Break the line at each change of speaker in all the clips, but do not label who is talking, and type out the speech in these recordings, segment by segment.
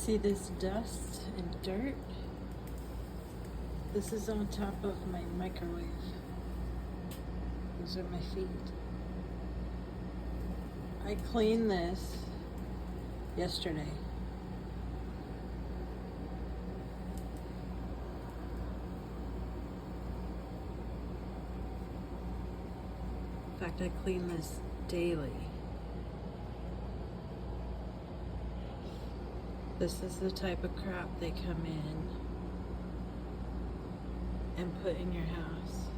See this dust and dirt? This is on top of my microwave. Those are my feet. I cleaned this yesterday. In fact, I clean this daily. This is the type of crap they come in and put in your house.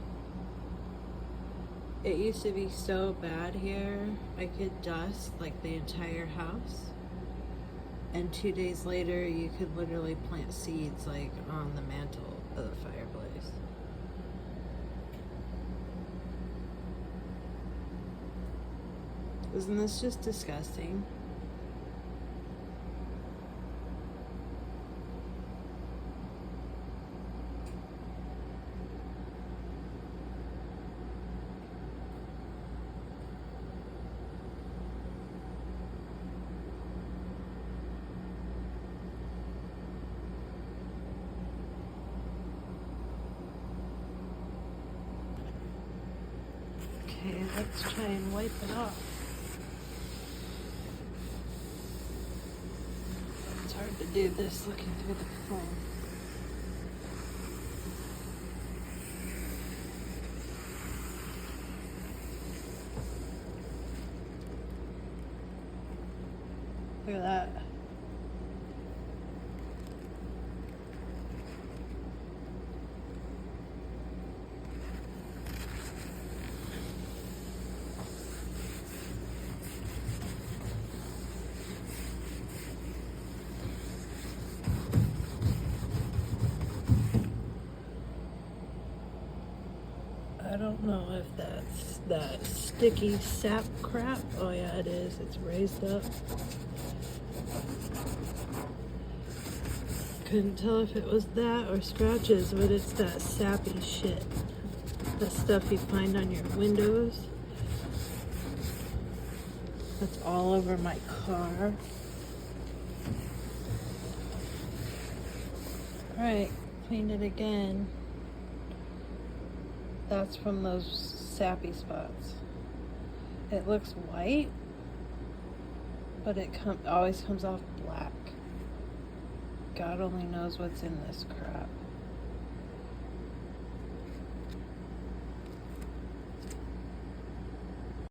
It used to be so bad here, I could dust like the entire house, and 2 days later you could literally plant seeds like on the mantle of the fireplace. Isn't this just disgusting? Okay, let's try and wipe it off. It's hard to do this looking through the phone. Look at that. I don't know if that's that sticky sap crap. Oh yeah, it is. It's raised up. Couldn't tell if it was that or scratches, but it's that sappy shit. The stuff you find on your windows. That's all over my car. Alright, cleaned it again. That's from those sappy spots. It looks white, but it always comes off black. God only knows what's in this crap.